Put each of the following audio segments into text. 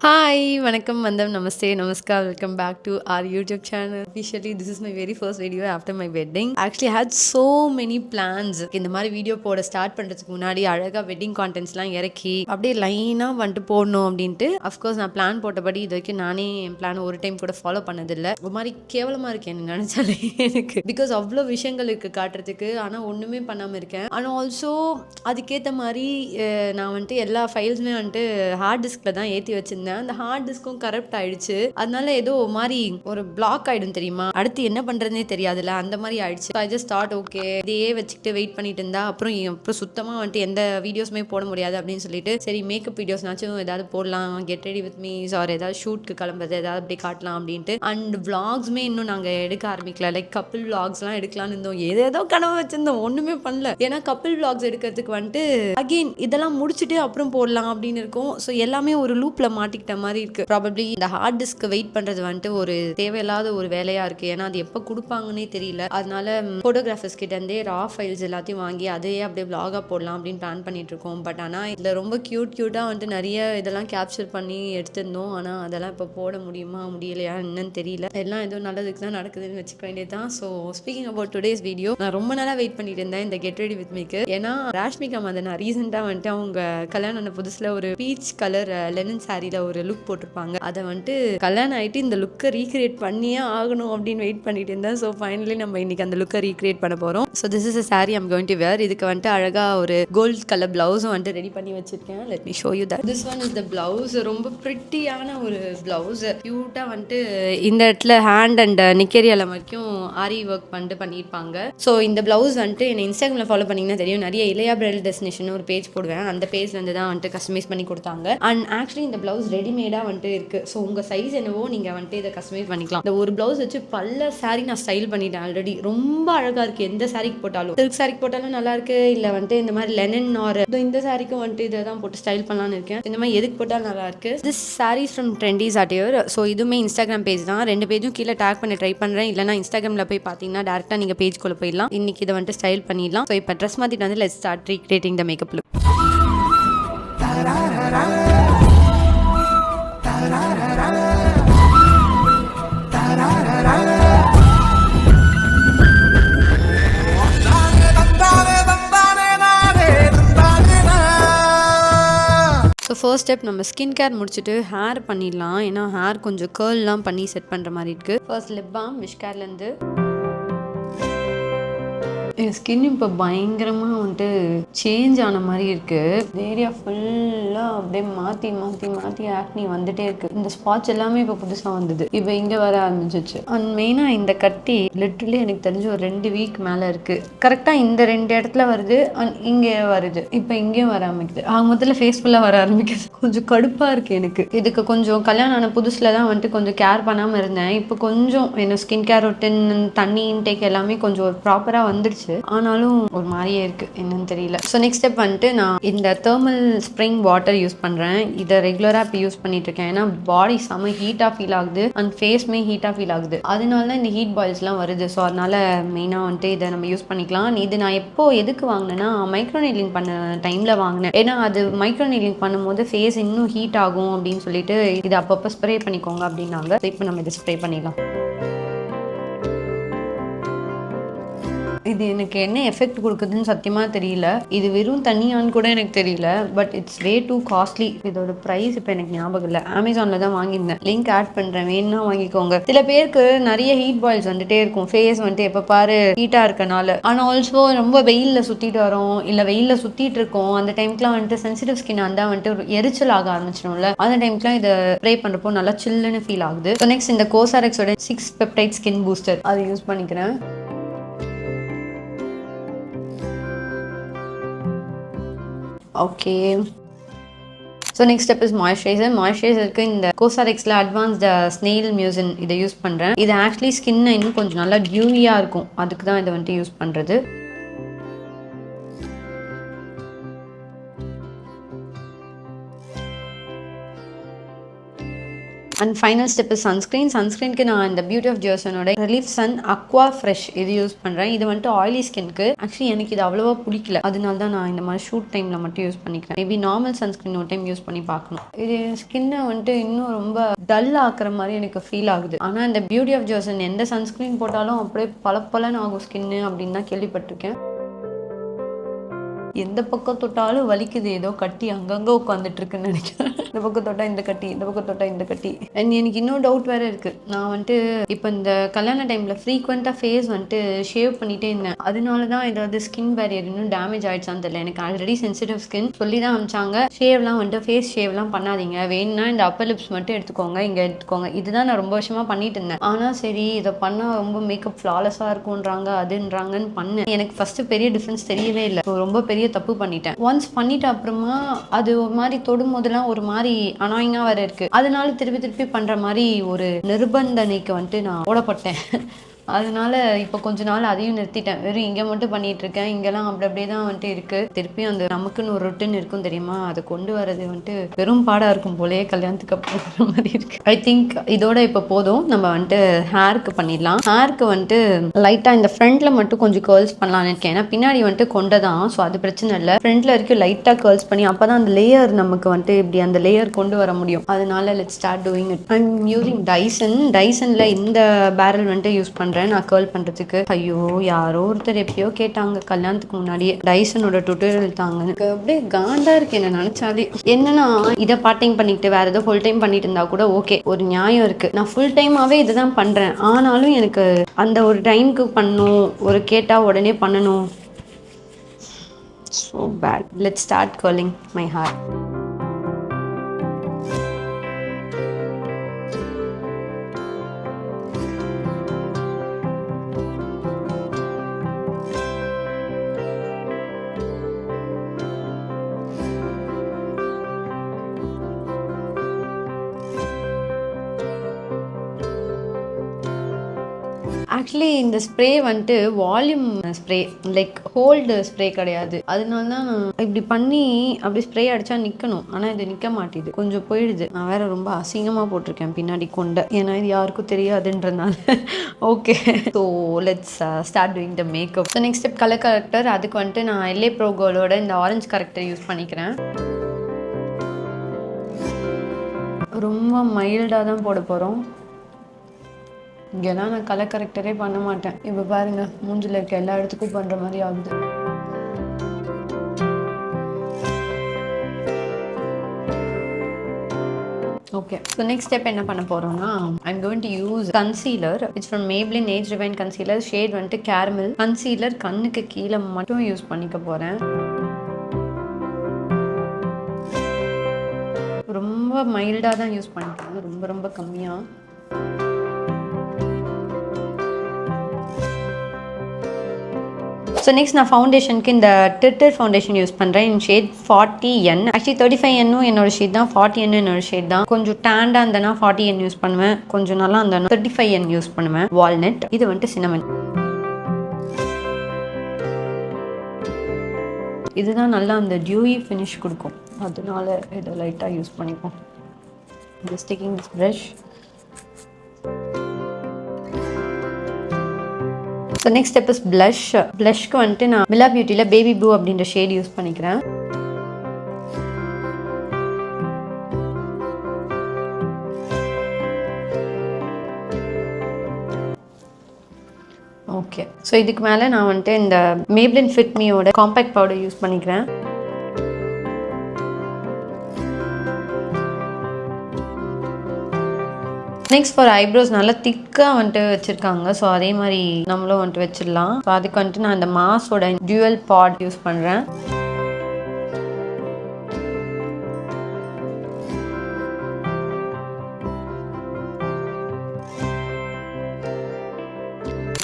Hi! வணக்கம், வந்தனம், நமஸ்தே, நமஸ்கார். Welcome back to our YouTube channel. Officially, this is my very first video after my wedding. Actually, I had so many plans. இந்த மாதிரி video போட start பண்ணுறதுக்கு முன்னாடி அழகாக வெட்டிங் கான்டென்ட்ஸ்லாம் இறக்கி அப்படியே லைனாக வந்துட்டு போடணும் அப்படின்ட்டு. அஃப்கோர்ஸ் நான் பிளான் போட்டபடி இது வரைக்கும் நானே என் பிளான் ஒரு டைம் கூட ஃபாலோ பண்ணதில்லை. ஒரு மாதிரி கேவலமாக இருக்கேன் எனக்கு நினச்சாலே எனக்கு. பிகாஸ் அவ்வளோ விஷயங்கள் இருக்குது காட்டுறதுக்கு. ஆனால் ஒன்றுமே பண்ணாமல் இருக்கேன். ஆனால் ஆல்சோ அதுக்கேற்ற மாதிரி நான் வந்துட்டு எல்லா ஃபைல்ஸுமே வந்துட்டு ஹார்ட் டிஸ்கில் தான் ஏற்றி வச்சுருந்தேன். அந்த ஹார்ட் டிஸ்க்கும் கரப்ட் ஆயிடுச்சு. அதனால ஏதோ மாதிரி ஒரு பிளாக் ஆயிடும் தெரியுமா, அடுத்து என்ன பண்றதுனே தெரியாதுல்ல, அந்த மாதிரி ஆயிடுச்சு. ஐ ஜஸ்ட் தாட் ஓகே இதையே வச்சுக்கிட்டு வெயிட் பண்ணிட்டு இருந்தா அப்புறம் சுத்தமா வந்துட்டு எந்த வீடியோஸுமே போட முடியாது அப்படின்னு சொல்லிட்டு சரி மேக்கப் வீடியோஸ்னாச்சும் ஏதாவது போடலாம், get ready with me or ஏதாவது ஷூட்க்கு கிளம்புறது ஏதாவது அப்படி காட்டலாம் அப்படின்ட்டு. அண்ட் விளாக்ஸுமே இன்னும் நாங்க எடுக்க ஆரம்பிக்கல. லைக் கப்பிள் விளாக்ஸ்லாம் எடுக்கலாம்னு இருந்தோம். ஏதேதோ கனவு வச்சிருந்தோம், ஒண்ணுமே பண்ணல. ஏன்னா கப்பிள் விளாக்ஸ் எடுக்கிறதுக்கு வந்துட்டு அகெயின் இதெல்லாம் முடிச்சுட்டு அப்புறம் போடலாம் அப்படின்னு இருக்கும். ஸோ எல்லாமே ஒரு லூப்ல மாட்டிக்கிட்ட மாதிரி இருக்கு. ப்ராபப்ளி இந்த ஹார்ட் டிஸ்க் வெயிட் பண்றது வந்துட்டு ஒரு தேவையில்லாத ஒரு வேலையா இருக்கு. ஏன்னா அது எப்போ கொடுப்பாங்கன்னே தெரியல. அதனால போட்டோகிராஃபர்ஸ் கிட்ட இருந்தே ரா ஃபைல்ஸ் எல்லாத்தையும் வாங்கி அதையே அப்படியே விளாகா போடலாம் அப்படின்னு பிளான் பண்ணிட்டு இருக்கோம். பட் ஆனா இதுல ரொம்ப கியூட்டா வந்துட்டு நிறைய இதெல்லாம் கேப்சர் பண்ணி எடுத்திருந்தோம். ஆனா அதெல்லாம் இப்போ போட முடியுமா முடியலையா என்னன்னு தெரியல. எல்லாம் ஏதோ நல்லதுக்கு தான் நடக்குதுன்னு வச்சுக்க வேண்டியதுதான். So speaking about today's video, நான் ரொம்ப நாளா வெயிட் பண்ணிட்டு இருந்தேன் இந்த கெட் ரெடி வித் மீக்கு. ஏன்னா ராஷ்மிகா மதன் ரீசெண்டா வந்துட்டு அவங்க கல்யாணம் ஆன புதுசுல ஒரு பீச் கலர் லெனன் சாரியில ஒரு லுக் போட்டிருப்பாங்க. அதை வந்துட்டு கல்யாணம் ஆகிட்டு இந்த லுக்கை ரீக்ரியேட் பண்ணியே ஆகணும் அப்படின்னு வெயிட் பண்ணிட்டு இருந்தேன். ஸோ ஃபைனலி நம்ம இன்னைக்கு அந்த லுக்கை ரீக்ரியேட் பண்ண போகிறோம். So this is a sari I'm going to wear. இதுக்கு வந்துட்டு அழகாக ஒரு கோல்ட் கலர் பிளவுஸும் வந்துட்டு ரெடி பண்ணி வச்சிருக்கேன். Let me show you that. This one is the blouse. ரொம்ப பிரிட்டியான ஒரு பிளவுஸ். க்யூட்டாக வந்துட்டு இந்த இடத்துல ஹேண்ட் அண்ட் நிக்கேரியால வரைக்கும் ஆரி ஒர்க் வந்துட்டு பண்ணியிருப்பாங்க. ஸோ இந்த பிளவுஸ் வந்துட்டு என்னை இன்ஸ்டாகிராமில் ஃபாலோ பண்ணிங்கன்னா தெரியும். நிறைய இளையா பிரைடல் டெஸ்டினேஷன் ஒரு பேஜ் போடுவேன். அந்த பேஜ்லேருந்து தான் வந்துட்டு கஸ்டமைஸ் பண்ணி கொடுத்தாங்க. அண்ட் ஆக்சுவலி இந்த பிளவுஸ் ரெடிமேடாக வந்துட்டு இருக்குது. ஸோ உங்கள் சைஸ் என்னவோ நீங்கள் வந்துட்டு இதை கஸ்டமைஸ் பண்ணிக்கலாம். இந்த ஒரு பிளவுஸ் வச்சு பல சாரீ நான் ஸ்டைல் பண்ணிட்டேன் ஆல்ரெடி. ரொம்ப அழகாக இருக்குது. எந்த சாரிக்கு போட்டாலும், சில்க் சாரிக்கு போட்டாலும் நல்லா இருக்கு. இல்லை வந்துட்டு இந்த மாதிரி லெனன் ஆர் இந்த சாரிக்கும் வந்துட்டு இதை தான் போட்டு ஸ்டைல் பண்ணலான்னு இருக்கேன். இந்த மாதிரி எதுக்கு போட்டாலும் நல்லா இருக்கு. This saris from Trendies Attire. So இதுவுமே இன்ஸ்டாகிராம் பேஜ் தான். ரெண்டு பேஜும் கீழே டேக் பண்ணி ட்ரை பண்ணுறேன். இல்லைனா இன்ஸ்டாகிராமில் போய் பார்த்தீங்கன்னா டேரெக்டாக நீங்கள் பேஜ்குள்ளே போயிடலாம். இன்னைக்கு இதை வந்துட்டு ஸ்டைல் பண்ணிடலாம். ஸோ இப்போ ட்ரெஸ் மாற்றிட்டு வந்து let's start recreating the makeup look. So first step நம்ம ஸ்கின் கேர் முடிச்சுட்டு ஹேர் பண்ணிடலாம். ஏன்னா ஹேர் கொஞ்சம் கேர்ல்லாம் பண்ணி செட் பண்ணுற மாதிரி இருக்குது. ஃபர்ஸ்ட் லிப் பாம் விஷ்கேர்லேருந்து. என் ஸ்கின் இப்போ பயங்கரமாக வந்துட்டு சேஞ்ச் ஆன மாதிரி இருக்குது. ஏரியா ஃபுல்லாக அப்படியே மாற்றி மாற்றி மாற்றி ஆக்னி வந்துட்டே இருக்குது. இந்த ஸ்பாட்ஸ் எல்லாமே இப்போ புதுசாக வந்தது. இப்போ இங்கே வர ஆரம்பிச்சிச்சு. அண்ட் மெயினாக இந்த கட்டி லிட்ரலி எனக்கு தெரிஞ்சு ஒரு 2 வீக் மேலே இருக்குது. கரெக்டாக இந்த 2 இடத்துல வருது அண்ட் இங்கே வருது. இப்போ இங்கேயும் வர ஆரம்பிக்குது. முதல்ல ஃபேஸ் ஃபுல்லாக வர ஆரம்பிக்குது. கொஞ்சம் கடுப்பாக இருக்குது எனக்கு. இதுக்கு கொஞ்சம் கல்யாணம் ஆன புதுசில் தான் வந்துட்டு கொஞ்சம் கேர் பண்ணாமல் இருந்தேன். இப்போ கொஞ்சம் என்ன ஸ்கின் கேர் ரொட்டின், தண்ணி இன்டேக் எல்லாமே கொஞ்சம் ப்ராப்பராக வந்துடுச்சு. ஆனாலும் ஒரு மாதிரியே இருக்கு, என்னன்னு தெரியல. ஸோ நெக்ஸ்ட் ஸ்டெப் வந்துட்டு நான் இந்த தெர்மல் ஸ்ப்ரிங் வாட்டர் யூஸ் பண்றேன். இதை ரெகுலரா இப்போ யூஸ் பண்ணிட்டு இருக்கேன். ஏன்னா பாடி செம ஹீட்டா ஃபீல் ஆகுது அண்ட் ஃபேஸ்மே ஹீட்டா ஃபீல் ஆகுது. அதனால தான் இந்த ஹீட் பாயில்ஸ்லாம் வருது. ஸோ அதனால மெயினாக வந்துட்டு இதை நம்ம யூஸ் பண்ணிக்கலாம். இது நான் எப்போ எதுக்கு வாங்கினேன்னா மைக்ரோநீடிங் பண்ண டைம்ல வாங்கினேன். ஏன்னா அது மைக்ரோநீடிங் பண்ணும்போது ஃபேஸ் இன்னும் ஹீட் ஆகும் அப்படின்னு சொல்லிட்டு இது அப்பப்போ ஸ்ப்ரே பண்ணிக்கோங்க அப்படின்னாங்க. இப்போ நம்ம இதை ஸ்ப்ரே பண்ணிடலாம். இது எனக்கு என்ன எஃபெக்ட் கொடுக்குதுன்னு சத்தியமாக தெரியல. இது வெறும் தண்ணியான்னு கூட எனக்கு தெரியல. But it's way too costly. இதோட ப்ரைஸ் இப்போ எனக்கு ஞாபகம் இல்லை. அமேசானில் தான் வாங்கியிருந்தேன். லிங்க் ஆட் பண்ணுறேன், வேணும்னா வாங்கிக்கோங்க. சில பேருக்கு நிறைய ஹீட் பாயில்ஸ் வந்துட்டே இருக்கும். ஃபேஸ் வந்துட்டு எப்போ பாரு ஹீட்டாக இருக்கனால. ஆனால் ஆல்சோ ரொம்ப வெயிலில் சுற்றிட்டு வரோம், இல்லை வெயிலில் சுற்றிட்டு இருக்கோம். அந்த டைம்க்குலாம் வந்துட்டு சென்சிட்டிவ் ஸ்கின் இருந்தால் வந்துட்டு ஒரு எரிச்சல் ஆக ஆரம்பிச்சிடும்ல. அந்த டைம்க்குலாம் இதை ஸ்ப்ரே பண்ணுறப்போ நல்லா சில்லுன்னு ஃபீல் ஆகுது. ஸோ நெக்ஸ்ட் இந்த கோசாரெக்ஸோட 6 பெப்டைட் ஸ்கின் பூஸ்டர் அதை யூஸ் பண்ணிக்கிறேன். Okay, so next step is moisturiser. மாய்ஸ்சரைசருக்கு இந்த கோசாரெக்ஸில் அட்வான்ஸ்டு ஸ்னெயில் மியூசின் இதை யூஸ் பண்ணுறேன். இது ஆக்சுவலி ஸ்கின்னை இன்னும் கொஞ்சம் நல்லா டியூவியாக இருக்கும். அதுக்கு தான் இதை வந்துட்டு யூஸ் பண்ணுறது. அண்ட் ஃபைனல் ஸ்டெப் சன்ஸ்க்ரீனுக்கு நான் இந்த பியூட்டி ஆஃப் ஜெர்சனோட ரிலீஃப் சன் அக்வா ஃப்ரெஷ் இது யூஸ் பண்ணுறேன். இது வந்துட்டு ஆயிலி ஸ்கின்க்கு. ஆக்சுவலி எனக்கு இது அவ்வளோவா பிடிக்கல, அதனால தான் நான் இந்த மாதிரி ஷூட் டைமில் மட்டும் யூஸ் பண்ணிக்கிறேன். மேபி நார்மல் சன்ஸ்க்ரீன் ஒரு டைம் யூஸ் பண்ணி பார்க்கணும். இது ஸ்கின்னை வந்துட்டு இன்னும் ரொம்ப டல் ஆக்குற மாதிரி எனக்கு ஃபீல் ஆகுது. ஆனால் இந்த பியூட்டி ஆஃப் ஜெர்சன் எந்த சன்ஸ்க்ரீன் போட்டாலும் அப்படியே பளபளன்னு ஆகும் ஸ்கின்னு அப்படின்னு தான் கேள்விப்பட்டிருக்கேன். எந்த பக்கம் தொட்டாலும் வலிக்குது, ஏதோ கட்டி அங்கங்கே உட்காந்துட்டு இருக்குன்னு நினைக்கிறேன். இந்த பக்கம் தொட்டா இந்த கட்டி, இந்த பக்கம் தொட்டா இந்த கட்டி. அண்ட் எனக்கு இன்னும் டவுட் வேற இருக்கு. நான் வந்துட்டு இப்போ இந்த கல்யாண டைம்ல ஃப்ரீக்வெண்ட்டாக ஃபேஸ் வந்துட்டு ஷேவ் பண்ணிட்டே இருந்தேன். அதனால தான் ஏதாவது ஸ்கின் பேரியர் இன்னும் டேமேஜ் ஆயிடுச்சான்னு தெரியல. எனக்கு ஆல்ரெடி சென்சிட்டிவ் ஸ்கின் சொல்லி தான் அனுப்பிச்சாங்க. ஷேவ்லாம் வந்துட்டு ஃபேஸ் ஷேவ்லாம் பண்ணாதீங்க, வேணும்னா இந்த அப்பர் லிப்ஸ் மட்டும் எடுத்துக்கோங்க, இங்கே எடுத்துக்கோங்க. இதுதான் நான் ரொம்ப வருஷமா பண்ணிட்டு இருந்தேன். ஆனால் சரி இதை பண்ணால் ரொம்ப மேக்கப் ஃப்ளாலஸாக இருக்கும்ன்றாங்க, அதுன்றாங்கன்னு பண்ணேன். எனக்கு ஃபர்ஸ்ட் பெரிய டிஃப்ரென்ஸ் தெரியவே இல்லை. ரொம்ப பெரிய தப்பு பண்ணிட்டேன். ஒன்ஸ் பண்ணிட்ட அப்புறமா அது ஒரு மாதிரி தொடும் போதெல்லாம் ஒரு மாதிரி அனாயிங்கா வேற இருக்கு. அதனால திருப்பி பண்ற மாதிரி ஒரு நிர்பந்தனைக்கு வந்துட்டு நான் போடப்பட்டேன். அதனால இப்போ கொஞ்ச நாள் அதையும் நிறுத்திட்டேன். வெறும் இங்கே மட்டும் பண்ணிட்டு இருக்கேன். இங்கெல்லாம் அப்படியே தான் வந்துட்டு இருக்கு. திருப்பியும் அந்த நமக்குன்னு ஒரு ரொட்டின் இருக்கும் தெரியுமா, அதை கொண்டு வரது வந்துட்டு பெரும் பாடா இருக்கும் போலே கல்யாணத்துக்கு அப்புறம் மாதிரி இருக்கு. ஐ திங்க் இதோட இப்போ போதும். நம்ம வந்துட்டு ஹேருக்கு பண்ணிடலாம். ஹேருக்கு வந்துட்டு லைட்டா இந்த ஃப்ரண்ட்ல மட்டும் கொஞ்சம் கேர்ள்ஸ் பண்ணலாம்னு இருக்கேன். ஏன்னா பின்னாடி வந்துட்டு கொண்டதான், ஸோ அது பிரச்சனை இல்லை. ஃப்ரண்ட்ல வரைக்கும் லைட்டா கேர்ள்ஸ் பண்ணி அப்பதான் அந்த லேயர் நமக்கு வந்துட்டு இப்படி அந்த லேயர் கொண்டு வர முடியும். அதனால let's start doing it. I'm using டைசன்ல இந்த பேரல் வந்துட்டு யூஸ் பண்றேன் நான் கேர்ள் பண்றதுக்கு. ஐயோ, யாரோ ஒருத்தர் எப்பயோ கேட்டாங்க கல்யாணத்துக்கு முன்னாடியே டைசனோட டுட்டோரியல் தாங்க. எனக்கு அப்படியே காண்டா இருக்கு என்ன நினைச்சாலே. என்னன்னா இதை பார்ட் டைம் பண்ணிட்டு வேற ஏதோ ஃபுல் டைம் பண்ணிட்டு இருந்தா கூட ஓகே, ஒரு நியாயம் இருக்கு. நான் ஃபுல் டைமாவே இதுதான் பண்றேன். ஆனாலும் எனக்கு அந்த ஒரு டைமுக்கு பண்ணணும், ஒரு கேட்டா உடனே பண்ணணும். So bad. Let's start curling my hair. Actually இந்த ஸ்ப்ரே வந்துட்டு volume spray, like hold spray கிடையாது. அதனால தான் இப்படி பண்ணி அப்படி ஸ்ப்ரே அடிச்சா நிற்கணும். ஆனால் இது நிற்க மாட்டேது, கொஞ்சம் போயிடுது. நான் வேற ரொம்ப அசிங்கமாக போட்டிருக்கேன் பின்னாடி கொண்ட, ஏன்னா இது யாருக்கும் தெரியாதுன்றதுனால. Okay, so let's start doing the makeup. So next step colour corrector. அதுக்கு வந்துட்டு நான் LA Pro Girlோட இந்த ஆரஞ்சு கரெக்டர் யூஸ் பண்ணிக்கிறேன். ரொம்ப மைல்டாக தான் போட போகிறோம். இங்கெல்லாம் நான் கலர் கரெக்டரே பண்ண மாட்டேன். இப்போ பாருங்க, மூஞ்சில் இருக்க எல்லா இடத்துக்கும் பண்ணுற மாதிரி ஆகுது. ஓகே, ஸோ நெக்ஸ்ட் ஸ்டெப் என்ன பண்ண போகிறோம்னா, I'm going to use concealer. It's from Maybelline age rewind concealer. Shade வந்துட்டு கேரமல். கன்சீலர் கண்ணுக்கு கீழே மட்டும் யூஸ் பண்ணிக்க போகிறேன். ரொம்ப மைல்டாக தான் யூஸ் பண்ணிக்கிறேன், ரொம்ப ரொம்ப கம்மியாக. ஸோ நெக்ஸ்ட் நான் ஃபவுண்டேஷனுக்கு இந்த டிட்டர் ஃபவுண்டேஷன் யூஸ் பண்ணுறேன். இன் ஷேட் 40N. ஆக்சுவலி 35N என்னோட ஷேட் தான், 40N என்னோட ஷேட் தான். கொஞ்சம் டேண்டாக இருந்தேன்னா 40N யூஸ் பண்ணுவேன், கொஞ்சம் நல்லா இருந்தேன்னா 35N யூஸ் பண்ணுவேன். வால்நட். இது வந்துட்டு சினமன். இதுதான் நல்லா அந்த டியூயி ஃபினிஷ் கொடுக்கும், அதனால இதை லைட்டாக யூஸ் பண்ணிப்போம். Just taking this brush. So next step is blush. ப்ளஷ்க்கு வந்துட்டு நான் மிலா பியூட்டியில் பேபி ப்ளூ அப்படின்ற ஷேட் யூஸ் பண்ணிக்கிறேன். ஓகே, ஸோ இதுக்கு மேலே நான் வந்துட்டு இந்த மேப்ளின் ஃபிட் மீயோட காம்பேக்ட் பவுடர் யூஸ் பண்ணிக்கிறேன். நெக்ஸ்ட் ஃபார் ஐப்ரோஸ் நல்லா திக்காக வந்துட்டு வச்சுருக்காங்க. ஸோ அதே மாதிரி நம்மளும் வந்துட்டு வச்சிடலாம். ஸோ அதுக்கு வந்துட்டு நான் இந்த மாஸோட டியூவல் பாட் யூஸ் பண்ணுறேன்.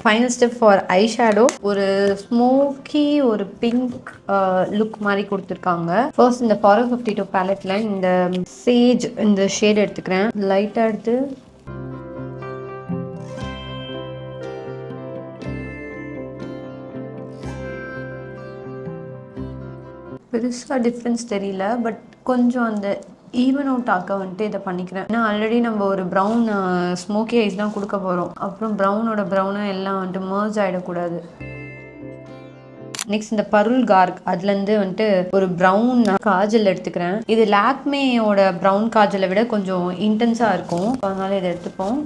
Final step for eye shadow. ஒரு ஸ்மோக்கி ஒரு பிங்க் லுக் மாதிரி கொடுத்துருக்காங்க. ஃபர்ஸ்ட் இந்த Forever 52 பேலட்டில் இந்த சேஜ் இந்த ஷேட் எடுத்துக்கிறேன். லைட்டாக எடுத்து பெருசாக டிஃப்ரென்ஸ் தெரியல, பட் கொஞ்சம் அந்த ஈவன் அவுட் ஆக்க வந்துட்டு இதை பண்ணிக்கிறேன். ஏன்னா ஆல்ரெடி நம்ம ஒரு ப்ரௌன் ஸ்மோக்கி ஐஸ் தான் கொடுக்க போகிறோம். அப்புறம் ப்ரௌனாக எல்லாம் வந்துட்டு மர்ஜ் ஆகிடக்கூடாது. நெக்ஸ்ட் இந்த பருள் கார்க் அதுலேருந்து வந்துட்டு ஒரு ப்ரௌன் காஜல் எடுத்துக்கிறேன். இது லாக்மேயோட ப்ரௌன் காஜலை விட கொஞ்சம் இன்டென்ஸாக இருக்கும், அதனால இதை எடுத்துப்போம்.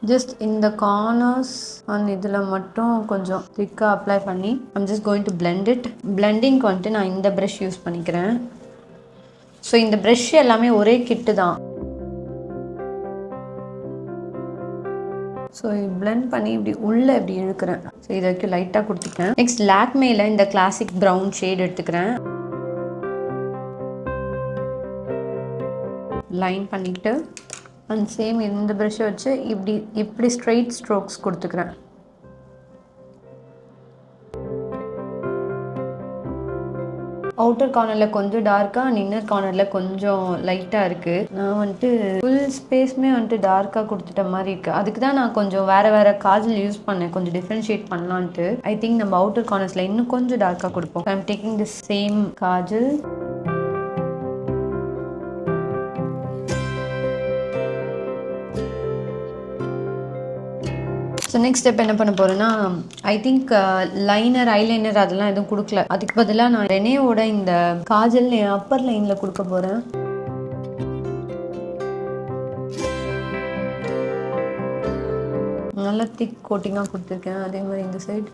ஜஸ்ட் இந்த கார்னர்ஸ் அண்ட் இதில் மட்டும் கொஞ்சம் திக்காக அப்ளை பண்ணி I'm just going to blend it. பிளெண்டிங்க்கு வந்துட்டு நான் இந்த ப்ரஷ் யூஸ் பண்ணிக்கிறேன். ஸோ இந்த ப்ரஷ் எல்லாமே ஒரே கிட்டு தான். ஸோ பிளெண்ட் பண்ணி இப்படி உள்ளே இப்படி இழுக்கிறேன். ஸோ இதை வரைக்கும் லைட்டாக கொடுத்துக்கிறேன். நெக்ஸ்ட் லாக்மேல இந்த கிளாசிக் ப்ரௌன் ஷேட் எடுத்துக்கிறேன். லைன் பண்ணிக்கிட்டு அண்ட் சேம் இந்த ப்ரஷ்ஷை வச்சு இப்படி ஸ்ட்ரைட் ஸ்ட்ரோக்ஸ் கொடுத்துக்கிறேன். அவுட்டர் கார்னரில் கொஞ்சம் டார்க்காக அண்ட் இன்னர் கார்னரில் கொஞ்சம் லைட்டாக இருக்குது. நான் வந்துட்டு ஃபுல் ஸ்பேஸுமே வந்துட்டு டார்க்காக கொடுத்துட்ட மாதிரி இருக்குது. அதுக்கு தான் நான் கொஞ்சம் வேறு காஜல் யூஸ் பண்ணேன், கொஞ்சம் டிஃப்ரென்ஷியேட் பண்ணலான்ட்டு. ஐ திங்க் நம்ம அவுட்டர் கார்னர்ஸில் இன்னும் கொஞ்சம் டார்க்காக கொடுப்போம். I am taking the same Kajal. So next step என்ன பண்ண போகிறேன்னா, ஐ திங்க் ஐலைனர் அதெல்லாம் எதுவும் கொடுக்கல. அதுக்கு பதிலாக நான் ரெனேவோட இந்த காஜல் என் அப்பர் லைனில் கொடுக்க போகிறேன். நல்லா திக் கோட்டிங்காக கொடுத்துருக்கேன். அதே மாதிரி இந்த side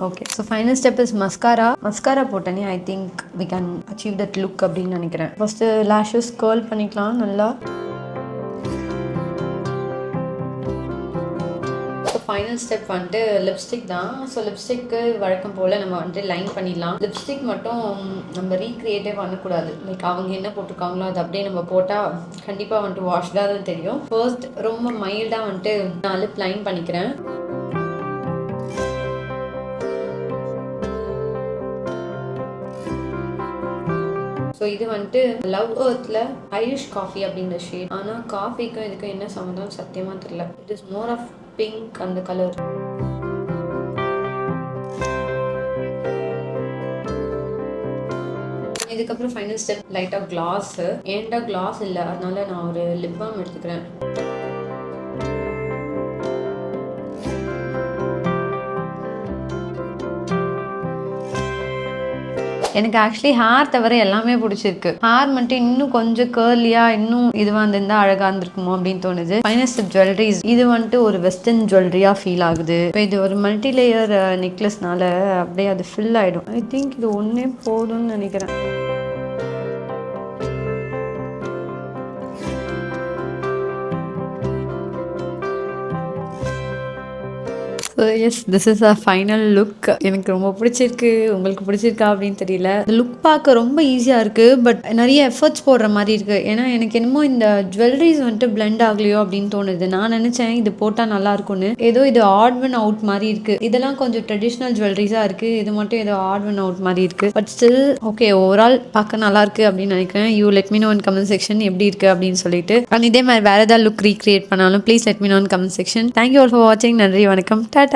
okay. So final step is mascara போட்டேனே I think we can achieve that look அப்படின்னு நினைக்கிறேன். ஃபஸ்ட்டு லேஷஸ் கர்ல் பண்ணிக்கலாம் நல்லா. ஸோ ஃபைனல் ஸ்டெப் வந்துட்டு லிப்ஸ்டிக் தான். ஸோ லிப்ஸ்டிக்கு வழக்கம் போல் நம்ம வந்துட்டு லைன் பண்ணிடலாம். லிப்ஸ்டிக் மட்டும் நம்ம ரீக்ரியேட்டே பண்ணக்கூடாது. லைக் அவங்க என்ன போட்டிருக்காங்களோ அது அப்படியே நம்ம போட்டால் கண்டிப்பாக வந்துட்டு வாஷ்டாக தான் தெரியும். ஃபர்ஸ்ட் ரொம்ப மைல்டாக வந்துட்டு நான் லிப் லைன் பண்ணிக்கிறேன். ஸோ இது வந்துட்டு லவ் எர்த்தில் ஐரிஷ் காஃபி அப்படின்ற ஷேட். ஆனால் காஃபிக்கும் இதுக்கும் என்ன சம்மந்தம் சத்தியமாக தெரியல. It is more of pink அந்த கலர். இதுக்கப்புறம் ஃபைனல் ஸ்டெப் லைட்டாக கிளாஸு. ஏன்டா கிளாஸ் இல்லை, அதனால நான் ஒரு லிப் பாம் எடுத்துக்கிறேன். எனக்கு ஆக்சுவலி ஹேர் தவிர எல்லாமே பிடிச்சிருக்கு. ஹேர் மட்டும் இன்னும் கொஞ்சம் கேர்லியாக இன்னும் இதுவாக இருந்திருந்தால் அழகாக இருந்திருக்குமோ அப்படின்னு தோணுது. Final step jewelleries. இது வந்துட்டு ஒரு வெஸ்டர்ன் ஜுவல்லரியாக ஃபீல் ஆகுது. இப்போ இது ஒரு மல்டி லேயர் நெக்லஸ்னால அப்படியே அது ஃபில் ஆகிடும். ஐ திங்க் இது ஒன்றே போதும்னு நினைக்கிறேன். So yes, this is a final look. எனக்கு ரொம்ப பிடிச்சிருக்கு. உங்களுக்கு பிடிச்சிருக்கா அப்படின்னு தெரியல. இந்த லுக் பார்க்க ரொம்ப ஈஸியாக இருக்குது, பட் நிறைய எஃபர்ட்ஸ் போடுற மாதிரி இருக்குது. ஏன்னா எனக்கு என்னமோ இந்த ஜுவல்லரிஸ் வந்துட்டு பிளெண்ட் ஆகலையோ அப்படின்னு தோணுது. நான் நினச்சேன் இது போட்டால் நல்லா இருக்கும்னு. ஏதோ இது ஆட் ஒன் அவுட் மாதிரி இருக்குது. இதெல்லாம் கொஞ்சம் ட்ரெடிஷ்னல் ஜுவல்லரிஸாக இருக்குது, இது மட்டும் ஏதோ ஆட் ஒன் அவுட் மாதிரி இருக்குது. பட் ஸ்டில் ஓகே, ஓவரால் பார்க்க நல்லா இருக்குது அப்படின்னு நினைக்கிறேன். You let me know in comment section எப்படி இருக்குது அப்படின்னு சொல்லிட்டு. அண்ட் இதே மாதிரி வேறு ஏதாவது லுக் ரீக்ரியேட் பண்ணாலும் please let me know in comment section. Thank you all for வாட்சிங். நன்றி, வணக்கம், டாடா.